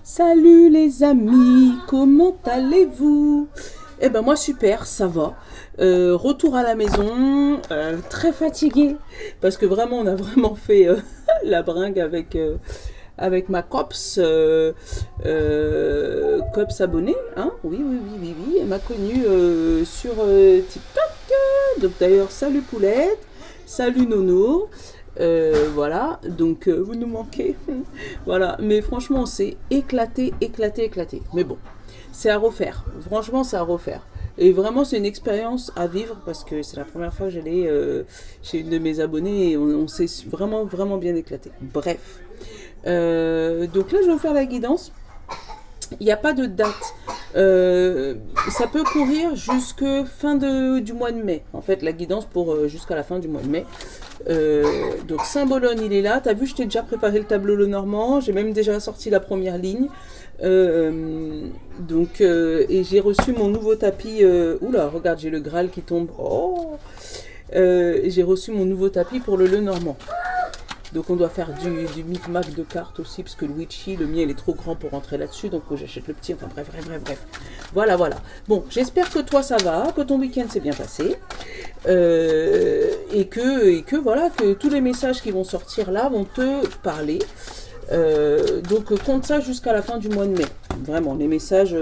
Salut les amis, comment allez-vous? Eh ben moi super, ça va. Retour à la maison, très fatiguée parce que vraiment on a vraiment fait la bringue avec ma cops, cops abonnée, hein? Oui, oui, oui, oui, oui. Elle m'a connue sur TikTok. Donc d'ailleurs, salut Poulette, salut Nono. Voilà, donc vous nous manquez. Voilà, mais franchement, c'est éclaté, éclaté, éclaté. Mais bon, c'est à refaire. Franchement, c'est à refaire. Et vraiment, c'est une expérience à vivre parce que c'est la première fois que j'allais chez une de mes abonnées et on s'est vraiment, vraiment bien éclaté. Bref. Donc là, je vais vous faire la guidance. Il n'y a pas de date. Ça peut courir jusque du mois de mai. En fait, la guidance pour jusqu'à la fin du mois de mai. Donc Saint-Bologne, il est là. T'as vu, je t'ai déjà préparé le tableau le normand. J'ai même déjà sorti la première ligne. Et j'ai reçu mon nouveau tapis. Oula, regarde, j'ai le Graal qui tombe. Oh, j'ai reçu mon nouveau tapis pour le normand. Donc on doit faire du micmac de cartes aussi, parce que le Witchy, le mien, il est trop grand pour rentrer là-dessus, donc j'achète le petit, enfin bref, bref, bref, bref. Voilà, voilà. Bon, j'espère que toi ça va, que ton week-end s'est bien passé, voilà, que tous les messages qui vont sortir là vont te parler. Donc compte ça jusqu'à la fin du mois de mai. Vraiment, les messages...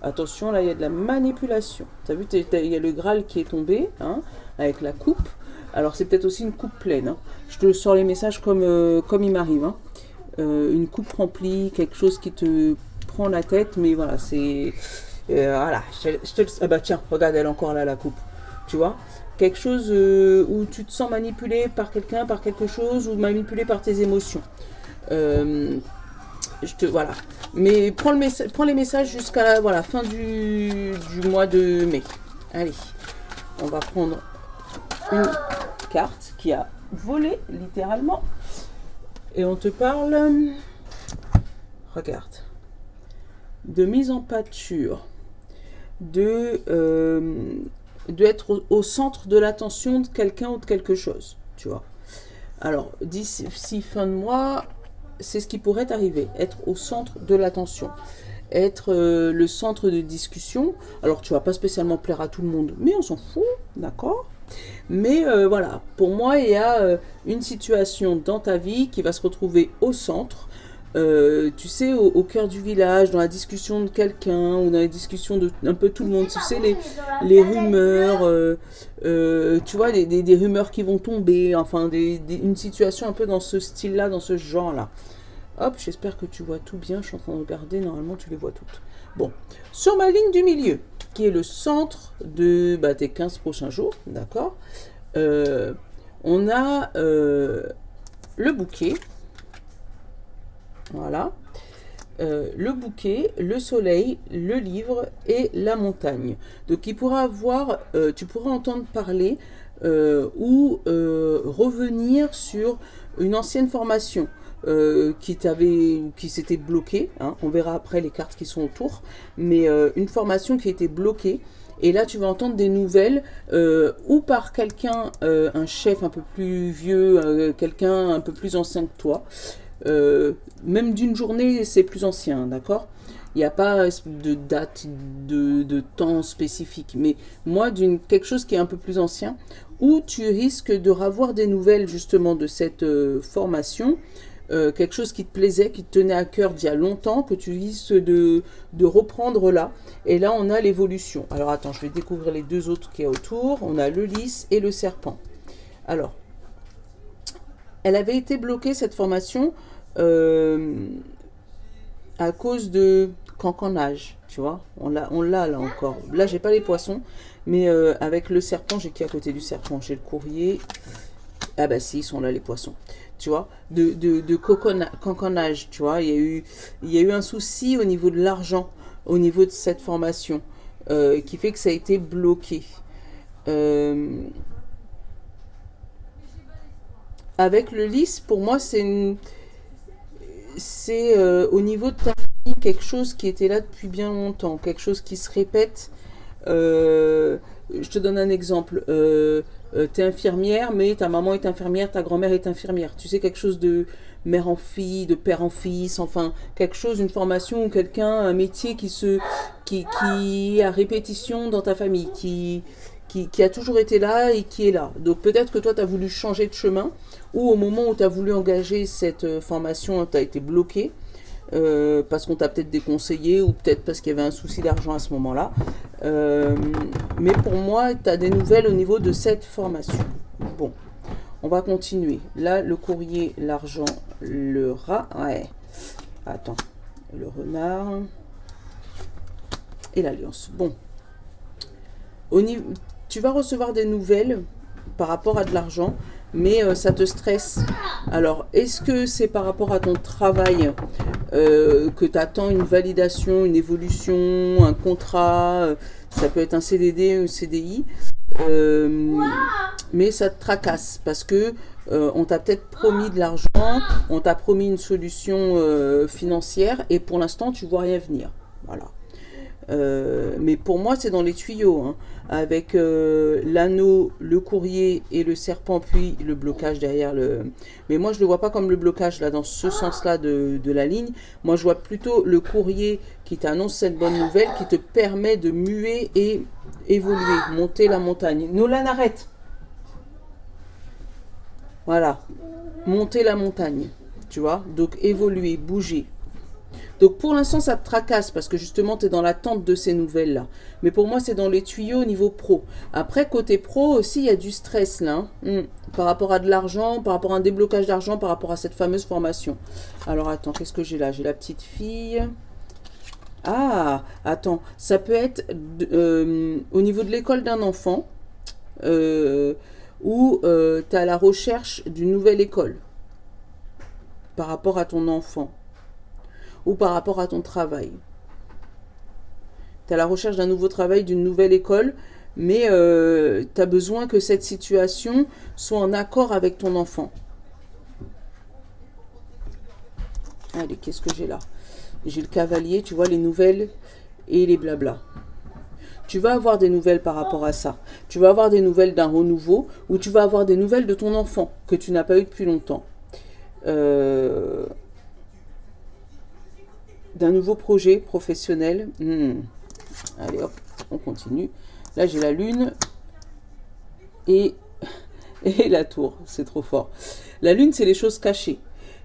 attention, là il y a de la manipulation. T'as vu, il y a le Graal qui est tombé, hein, avec la coupe. Alors c'est peut-être aussi une coupe pleine, hein. Je te sors les messages comme il m'arrive, hein. Une coupe remplie, quelque chose qui te prend la tête, mais voilà, c'est... voilà, ah bah tiens, regarde, elle est encore là, la coupe. Tu vois, quelque chose où tu te sens manipulé par quelqu'un, par quelque chose, ou manipulé par tes émotions. Voilà. Mais prends les messages jusqu'à la voilà, fin du mois de mai. Allez, on va prendre une carte qui a volé littéralement et on te parle, regarde, de mise en pâture, d'être au centre de l'attention de quelqu'un ou de quelque chose, tu vois. Alors d'ici fin de mois, c'est ce qui pourrait arriver, être au centre de l'attention, être le centre de discussion. Alors tu vas pas spécialement plaire à tout le monde, mais on s'en fout, d'accord. Mais voilà, pour moi, il y a une situation dans ta vie qui va se retrouver au centre, tu sais, au cœur du village, dans la discussion de quelqu'un, ou dans la discussion de un peu tout le monde, tu sais, les rumeurs, tu vois, des rumeurs qui vont tomber, enfin, une situation un peu dans ce style-là, dans ce genre-là. Hop, j'espère que tu vois tout bien, je suis en train de regarder, normalement tu les vois toutes. Bon, sur ma ligne du milieu, qui est le centre de tes 15 prochains jours, d'accord, on a le bouquet, voilà, le bouquet, le soleil, le livre et la montagne. Donc tu pourras entendre parler ou revenir sur une ancienne formation qui s'était bloquée, hein. On verra après les cartes qui sont autour, mais une formation qui était bloquée. Et là, tu vas entendre des nouvelles ou par quelqu'un, un chef un peu plus vieux, quelqu'un un peu plus ancien que toi. Même d'une journée, c'est plus ancien, d'accord? Il n'y a pas de date, de temps spécifique. Mais moi, quelque chose qui est un peu plus ancien, où tu risques de revoir des nouvelles justement de cette formation, quelque chose qui te plaisait, qui te tenait à cœur d'il y a longtemps, que tu risques de reprendre là. Et là, on a l'évolution. Alors attends, je vais découvrir les deux autres qu'il y a autour. On a le lys et le serpent. Alors, elle avait été bloquée, cette formation, à cause de cancannage, tu vois. On l'a là encore. Là, j'ai pas les poissons, mais avec le serpent, j'ai qui à côté du serpent? J'ai le courrier. Ah bah si, ils sont là les poissons. Tu vois, de cancannage, tu vois. Il y a eu un souci au niveau de l'argent, au niveau de cette formation, qui fait que ça a été bloqué. Avec le lys, pour moi, c'est au niveau de ta famille quelque chose qui était là depuis bien longtemps, quelque chose qui se répète. Je te donne un exemple. Tu es infirmière, mais ta maman est infirmière, ta grand-mère est infirmière. Tu sais, quelque chose mère en fille, de père en fils, enfin quelque chose, une formation ou quelqu'un, un métier qui est à répétition dans ta famille, qui a toujours été là et qui est là. Donc peut-être que toi tu as voulu changer de chemin, ou au moment où tu as voulu engager cette formation, tu as été bloqué. Parce qu'on t'a peut-être déconseillé ou peut-être parce qu'il y avait un souci d'argent à ce moment-là. Mais pour moi, tu as des nouvelles au niveau de cette formation. Bon, on va continuer. Là, le courrier, l'argent, le rat. Ouais. Attends. Le renard. Et l'alliance. Bon. Tu vas recevoir des nouvelles par rapport à de l'argent, mais ça te stresse. Alors, est-ce que c'est par rapport à ton travail que tu attends une validation, une évolution, un contrat, ça peut être un CDD ou un CDI, mais ça te tracasse parce que on t'a peut-être promis de l'argent, on t'a promis une solution financière et pour l'instant tu vois rien venir. Voilà. Mais pour moi c'est dans les tuyaux, hein, avec l'anneau, le courrier et le serpent, puis le blocage derrière le... Mais moi je le vois pas comme le blocage là, dans ce sens là de la ligne. Moi je vois plutôt le courrier qui t'annonce cette bonne nouvelle, qui te permet de muer et évoluer, monter la montagne. Nolan, arrête. Voilà, monter la montagne, tu vois, donc évoluer, bouger. Donc pour l'instant ça te tracasse parce que justement tu es dans l'attente de ces nouvelles là. Mais pour moi c'est dans les tuyaux au niveau pro. Après côté pro aussi il y a du stress là. Par rapport à de l'argent, par rapport à un déblocage d'argent, par rapport à cette fameuse formation. Alors attends, qu'est-ce que j'ai là? J'ai la petite fille. Ah, attends, ça peut être au niveau de l'école d'un enfant où tu es à la recherche d'une nouvelle école par rapport à ton enfant. Ou par rapport à ton travail. Tu es à la recherche d'un nouveau travail, d'une nouvelle école, mais tu as besoin que cette situation soit en accord avec ton enfant. Allez, qu'est-ce que j'ai là? J'ai le cavalier, tu vois, les nouvelles et les blablas. Tu vas avoir des nouvelles par rapport à ça. Tu vas avoir des nouvelles d'un renouveau, ou tu vas avoir des nouvelles de ton enfant que tu n'as pas eu depuis longtemps. D'un nouveau projet professionnel. Allez hop, on continue. Là j'ai la lune et la tour, c'est trop fort. La lune c'est les choses cachées.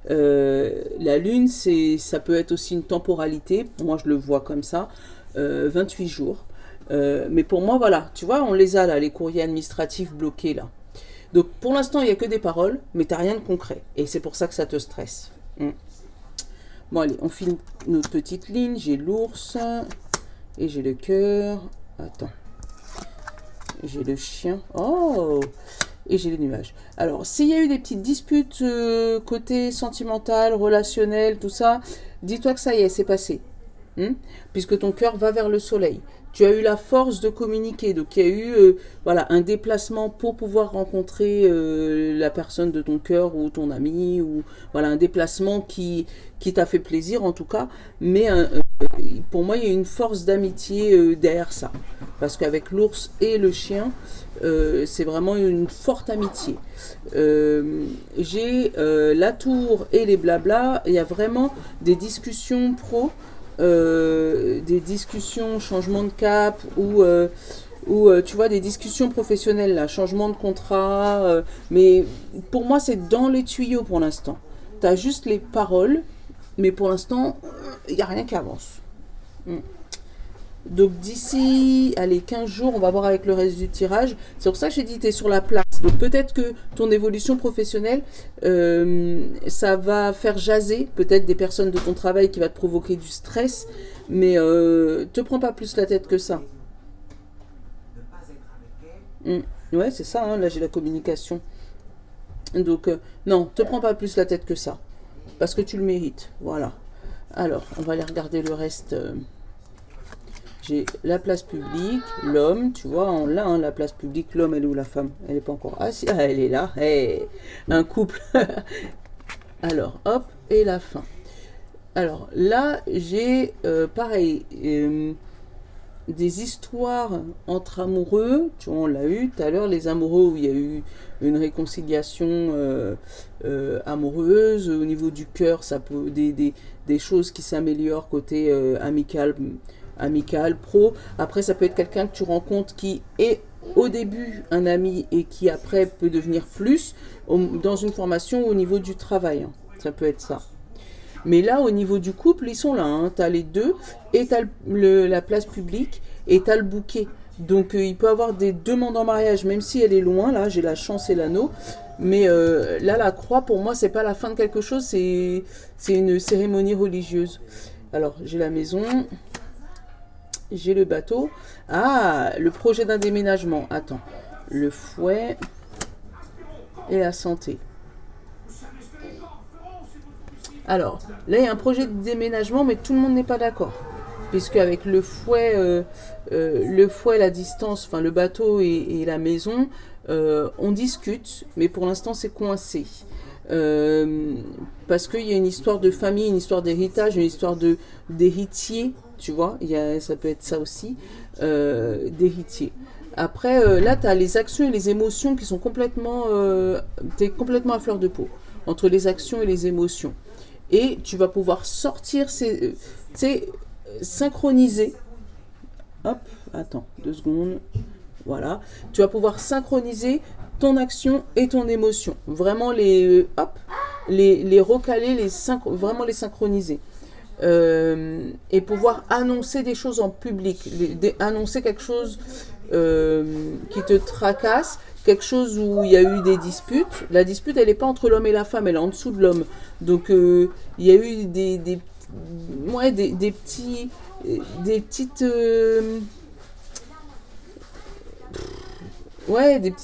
La lune ça peut être aussi une temporalité, moi je le vois comme ça, 28 jours. Mais pour moi voilà, tu vois on les a là, les courriers administratifs bloqués là. Donc pour l'instant il n'y a que des paroles, mais tu n'as rien de concret. Et c'est pour ça que ça te stresse. Bon allez, on filme notre petite ligne. J'ai l'ours et j'ai le cœur. Attends. J'ai le chien. Oh! Et j'ai les nuages. Alors, s'il y a eu des petites disputes côté sentimental, relationnel, tout ça, dis-toi que ça y est, c'est passé. Puisque ton cœur va vers le soleil. Tu as eu la force de communiquer. Donc, il y a eu voilà, un déplacement pour pouvoir rencontrer la personne de ton cœur ou ton ami. Ou voilà, un déplacement qui t'a fait plaisir en tout cas. Mais pour moi, il y a une force d'amitié derrière ça. Parce qu'avec l'ours et le chien, c'est vraiment une forte amitié. J'ai la tour et les blablas. Il y a vraiment des discussions pro. Des discussions, changement de cap ou tu vois des discussions professionnelles là, changement de contrat, mais pour moi c'est dans les tuyaux pour l'instant. Tu as juste les paroles, mais pour l'instant il n'y a rien qui avance. Donc d'ici, allez, 15 jours, on va voir avec le reste du tirage. C'est pour ça que j'ai dit, tu es sur la place. Donc peut-être que ton évolution professionnelle, ça va faire jaser peut-être des personnes de ton travail qui va te provoquer du stress. Mais te prends pas plus la tête que ça. Ouais, c'est ça, hein, là j'ai la communication. Donc non, te prends pas plus la tête que ça. Parce que tu le mérites. Voilà. Alors, on va aller regarder le reste. J'ai la place publique, l'homme, tu vois, on l'a, hein, la place publique, l'homme, elle est où la femme? Elle n'est pas encore... Ah si, ah, elle est là, hey, un couple. Alors, hop, et la fin. Alors, là, j'ai, pareil, des histoires entre amoureux, tu vois, on l'a eu tout à l'heure, les amoureux où il y a eu une réconciliation amoureuse, au niveau du cœur, ça peut des choses qui s'améliorent côté amical, pro. Après, ça peut être quelqu'un que tu rencontres qui est au début un ami et qui après peut devenir plus dans une formation au niveau du travail. Hein. Ça peut être ça. Mais là, au niveau du couple, ils sont là. Hein. Tu as les deux, et tu as la place publique, et tu as le bouquet. Donc, il peut y avoir des demandes en mariage, même si elle est loin. Là, j'ai la chance et l'anneau. Mais là, la croix, pour moi, c'est pas la fin de quelque chose, c'est une cérémonie religieuse. Alors, j'ai la maison, j'ai le bateau. Ah, le projet d'un déménagement. Attends, le fouet et la santé. Alors, là, il y a un projet de déménagement, mais tout le monde n'est pas d'accord. Puisque avec le fouet, la distance, enfin le bateau et la maison, on discute, mais pour l'instant, c'est coincé. Parce qu'il y a une histoire de famille, une histoire d'héritage, une histoire d'héritier, tu vois, ça peut être ça aussi, d'héritier. Après, là, tu as les actions et les émotions qui sont t'es complètement à fleur de peau, entre les actions et les émotions. Et tu vas pouvoir sortir synchroniser. Hop, attends, 2 secondes. Voilà. Tu vas pouvoir synchroniser ton action et ton émotion. Vraiment les recaler, vraiment les synchroniser. Et pouvoir annoncer des choses en public. Annoncer quelque chose qui te tracasse. Quelque chose où il y a eu des disputes. La dispute, elle n'est pas entre l'homme et la femme, elle est en dessous de l'homme. Donc, il y a eu des petites des petites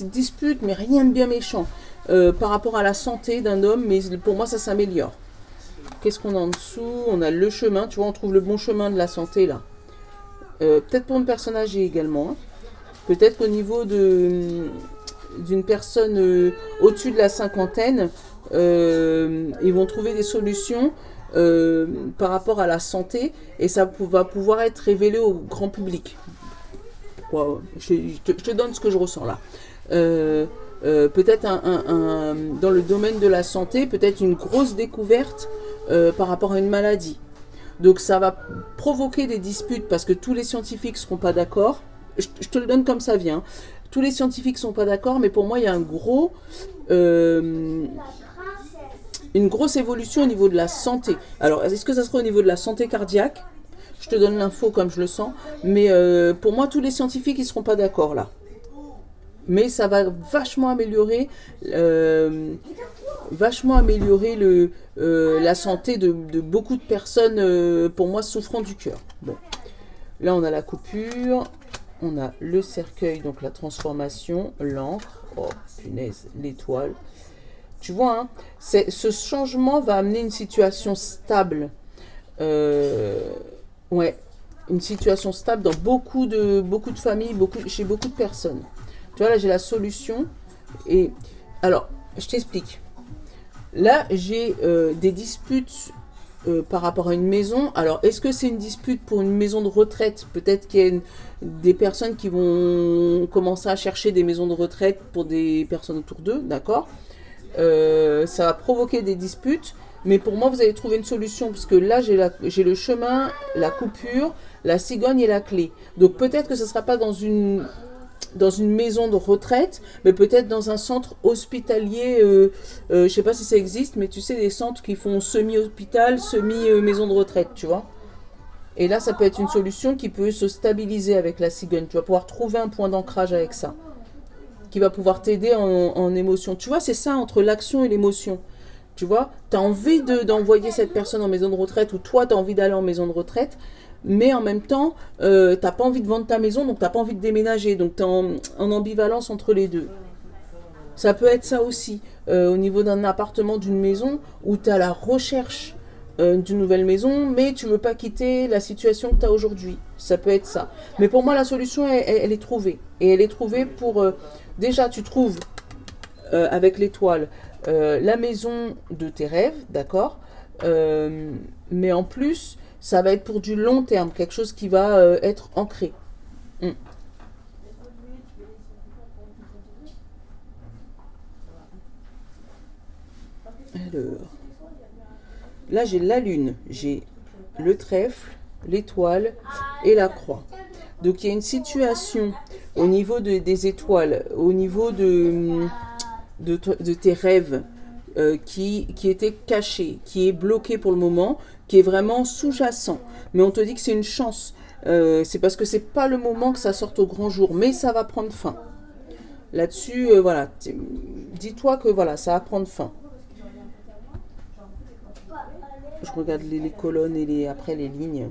disputes, mais rien de bien méchant par rapport à la santé d'un homme, mais pour moi ça s'améliore. Qu'est-ce qu'on a en dessous? On a le chemin, tu vois, on trouve le bon chemin de la santé là. Peut-être pour une personne âgée également, hein. Peut-être qu'au niveau d'une personne au-dessus de la cinquantaine, ils vont trouver des solutions par rapport à la santé, et ça va pouvoir être révélé au grand public. Wow. Je te donne ce que je ressens là. Peut-être dans le domaine de la santé, peut-être une grosse découverte par rapport à une maladie. Donc ça va provoquer des disputes parce que tous les scientifiques ne seront pas d'accord. Je te le donne comme ça vient. Tous les scientifiques ne sont pas d'accord, mais pour moi, il y a une grosse évolution au niveau de la santé. Alors, est-ce que ça sera au niveau de la santé cardiaque? Je te donne l'info comme je le sens. Mais pour moi, tous les scientifiques, ils ne seront pas d'accord là. Mais ça va vachement améliorer la santé de beaucoup de personnes, pour moi, souffrant du cœur. Bon. Là, on a la coupure. On a le cercueil, donc la transformation, l'encre. Oh, punaise, l'étoile. Tu vois, hein, ce changement va amener une situation stable. Une situation stable dans beaucoup de familles, chez beaucoup de personnes. Tu vois, là, j'ai la solution. Et alors, je t'explique. Là, j'ai des disputes par rapport à une maison. Alors, est-ce que c'est une dispute pour une maison de retraite? Peut-être qu'il y a des personnes qui vont commencer à chercher des maisons de retraite pour des personnes autour d'eux, d'accord? Ça va provoquer des disputes, mais pour moi, vous allez trouver une solution, parce que là, j'ai le chemin, la coupure, la cigogne et la clé. Donc, peut-être que ce ne sera pas dans une maison de retraite, mais peut-être dans un centre hospitalier, je ne sais pas si ça existe, mais tu sais, des centres qui font semi-hôpital, semi-maison de retraite, tu vois. Et là, ça peut être une solution qui peut se stabiliser avec la cigogne. Tu vas pouvoir trouver un point d'ancrage avec ça, qui va pouvoir t'aider en émotion. Tu vois, c'est ça entre l'action et l'émotion. Tu vois, tu as envie d'envoyer cette personne en maison de retraite, ou toi, tu as envie d'aller en maison de retraite, mais en même temps, t'as pas envie de vendre ta maison, donc t'as pas envie de déménager. Donc t'es en ambivalence entre les deux. Ça peut être ça aussi, au niveau d'un appartement, d'une maison, où tu as la recherche d'une nouvelle maison, mais tu veux pas quitter la situation que tu as aujourd'hui. Ça peut être ça. Mais pour moi, la solution, elle est trouvée. Et elle est trouvée pour... déjà, tu trouves, avec l'étoile, la maison de tes rêves, d'accord, mais en plus... ça va être pour du long terme, quelque chose qui va être ancré. Mm. Alors, là j'ai la lune, j'ai le trèfle, l'étoile et la croix. Donc il y a une situation au niveau des étoiles, au niveau de tes rêves qui était caché, qui est bloqué pour le moment, qui est vraiment sous-jacent. Mais on te dit que c'est une chance. C'est parce que c'est pas le moment que ça sorte au grand jour, mais ça va prendre fin. Là-dessus, voilà, dis-toi que voilà, ça va prendre fin. Je regarde les colonnes et après les lignes.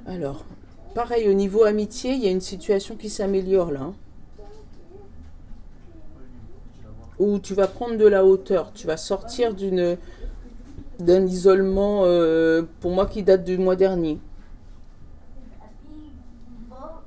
Alors, pareil, au niveau amitié, il y a une situation qui s'améliore là, hein, où tu vas prendre de la hauteur, tu vas sortir d'un isolement, pour moi, qui date du mois dernier.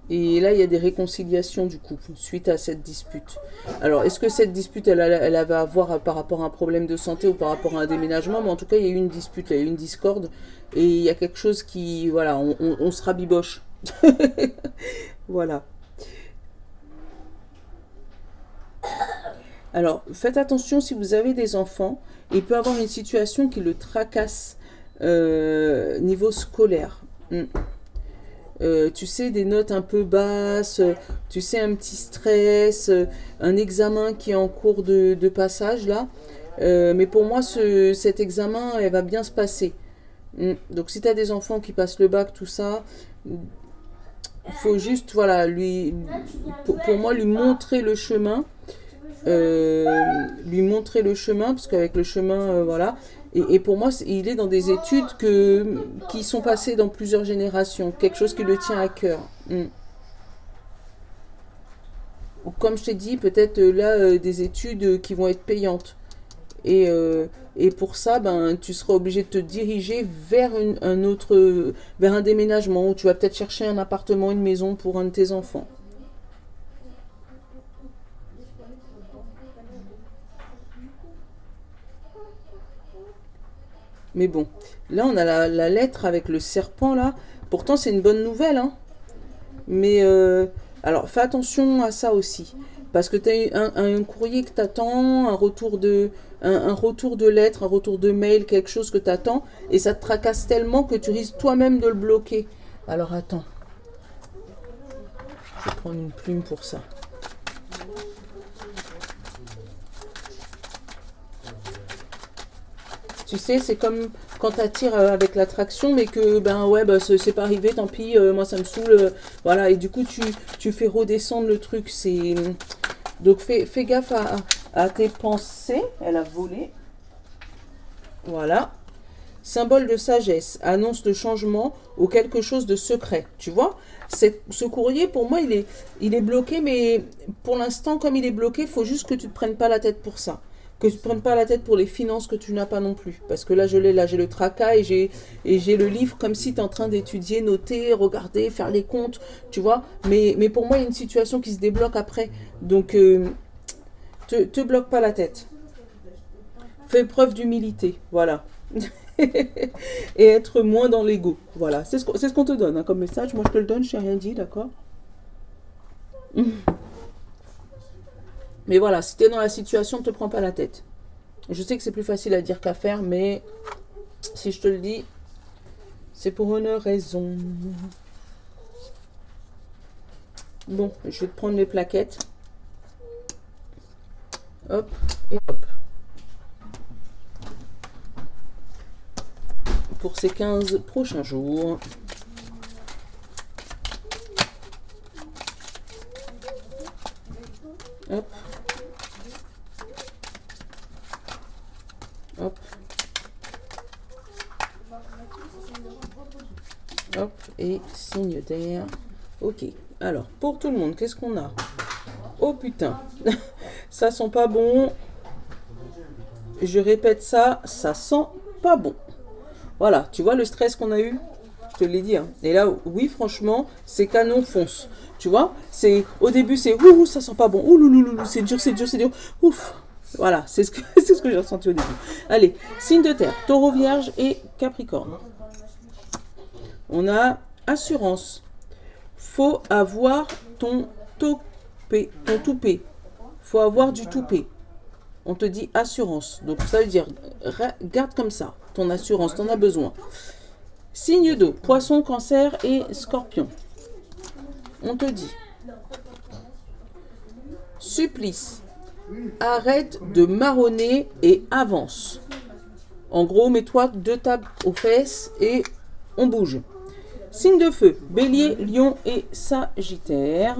Et là, il y a des réconciliations du couple suite à cette dispute. Alors, est-ce que cette dispute, elle va avoir par rapport à un problème de santé ou par rapport à un déménagement? Mais en tout cas, il y a eu une dispute, il y a eu une discorde. Et il y a quelque chose qui, voilà, on se rabiboche. Voilà. Alors, faites attention si vous avez des enfants. Il peut y avoir une situation qui le tracasse niveau scolaire. Tu sais, des notes un peu basses, tu sais, un petit stress, un examen qui est en cours de passage là. Mais pour moi, cet examen, elle va bien se passer. Donc si tu as des enfants qui passent le bac, tout ça, il faut juste, voilà, pour moi, lui montrer le chemin. Lui montrer le chemin, parce qu'avec le chemin, voilà. Et pour moi, il est dans des études qui sont passées dans plusieurs générations, quelque chose qui le tient à cœur. Ou comme je t'ai dit, peut-être là, des études qui vont être payantes. Et, et pour ça, ben, tu seras obligé de te diriger vers vers un déménagement, où tu vas peut-être chercher un appartement, une maison pour un de tes enfants. Mais bon, là on a la lettre avec le serpent là. Pourtant c'est une bonne nouvelle, hein. Mais alors fais attention à ça aussi. Parce que tu as un courrier que t'attends, un retour de lettre, un retour de mail, quelque chose que t'attends, et ça te tracasse tellement que tu risques toi-même de le bloquer. Alors attends, je vais prendre une plume pour ça. Tu sais, c'est comme quand tu attires avec l'attraction, mais que, ben ouais, bah, c'est pas arrivé, tant pis, moi ça me saoule. Voilà, et du coup, tu fais redescendre le truc. Donc, fais gaffe à tes pensées. Elle a volé. Voilà. Symbole de sagesse, annonce de changement ou quelque chose de secret. Tu vois, ce courrier, pour moi, il est bloqué, mais pour l'instant, comme il est bloqué, il faut juste que tu ne te prennes pas la tête pour ça. Que tu ne te prennes pas la tête pour les finances que tu n'as pas non plus. Parce que là, j'ai le tracas et j'ai le livre comme si tu es en train d'étudier, noter, regarder, faire les comptes, tu vois. Mais pour moi, il y a une situation qui se débloque après. Donc, te bloque pas la tête. Fais preuve d'humilité, voilà. Et être moins dans l'ego. Voilà, c'est ce qu'on te donne hein, comme message. Moi, je te le donne, je n'ai rien dit, d'accord. Mais voilà, si tu es dans la situation, ne te prends pas la tête. Je sais que c'est plus facile à dire qu'à faire, mais si je te le dis, c'est pour une raison. Bon, je vais te prendre les plaquettes. Hop, et hop. Pour ces 15 prochains jours. Hop. Hop. Hop. Et signe d'air. Ok. Alors, pour tout le monde, qu'est-ce qu'on a? Oh putain. Ça sent pas bon. Je répète ça, ça sent pas bon. Voilà, tu vois le stress qu'on a eu? je te l'ai dit. Hein. Et là, oui, franchement, c'est canon fonce. Tu vois, c'est au début, c'est ouh, ça sent pas bon. Ouh, loulou, c'est dur, c'est dur, c'est dur. Ouf. Voilà, c'est ce que, c'est ce que j'ai ressenti au début. Allez, signe de terre, taureau, vierge et capricorne. On a assurance. Faut avoir ton toupet, ton toupet. Faut avoir du toupet. On te dit assurance. Donc ça veut dire, garde comme ça. Ton assurance, t'en as besoin. Signe d'eau, poisson, cancer et scorpion. On te dit, supplice. Arrête de marronner et avance. En gros, mets-toi 2 tables aux fesses et on bouge. Signe de feu, bélier, lion et sagittaire.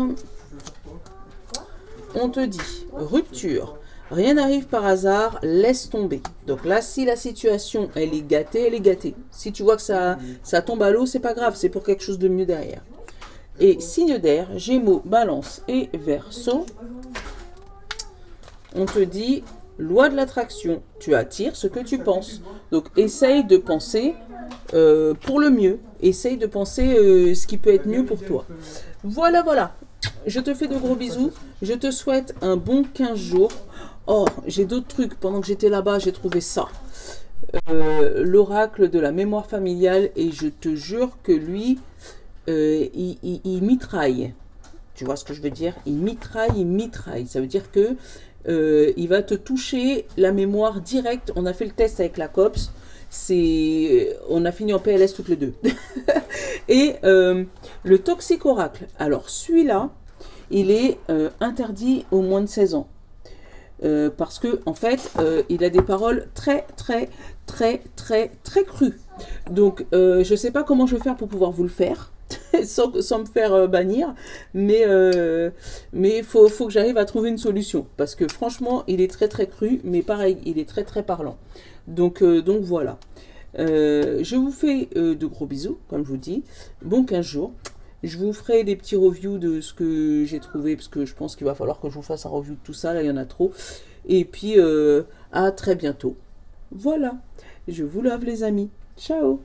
On te dit, rupture. Rien n'arrive par hasard, laisse tomber. Donc là, si la situation, elle est gâtée, elle est gâtée. Si tu vois que ça tombe à l'eau, c'est pas grave, c'est pour quelque chose de mieux derrière. Et signe d'air, gémeaux, balance et verseau. On te dit, loi de l'attraction, tu attires ce que tu penses. Donc essaye de penser pour le mieux. Essaye de penser ce qui peut être mieux pour toi. Voilà, voilà. Je te fais de gros bisous. Je te souhaite un bon 15 jours. Oh, j'ai d'autres trucs. Pendant que j'étais là-bas, j'ai trouvé ça. L'oracle de la mémoire familiale. Et je te jure que lui, il mitraille. Tu vois ce que je veux dire? Il mitraille. Ça veut dire que il va te toucher la mémoire directe. On a fait le test avec la COPS. On a fini en PLS toutes les deux. Et le toxique oracle. Alors celui-là, il est interdit aux moins de 16 ans. Parce que en fait, il a des paroles très crues. Donc, je ne sais pas comment je vais faire pour pouvoir vous le faire. sans me faire bannir, mais faut que j'arrive à trouver une solution, parce que franchement il est très cru, mais pareil il est très parlant, donc voilà. Je vous fais de gros bisous, comme je vous dis, bon 15 jours, je vous ferai des petits reviews de ce que j'ai trouvé, parce que je pense qu'il va falloir que je vous fasse un review de tout ça, là il y en a trop, et puis à très bientôt. Voilà, je vous love les amis, ciao.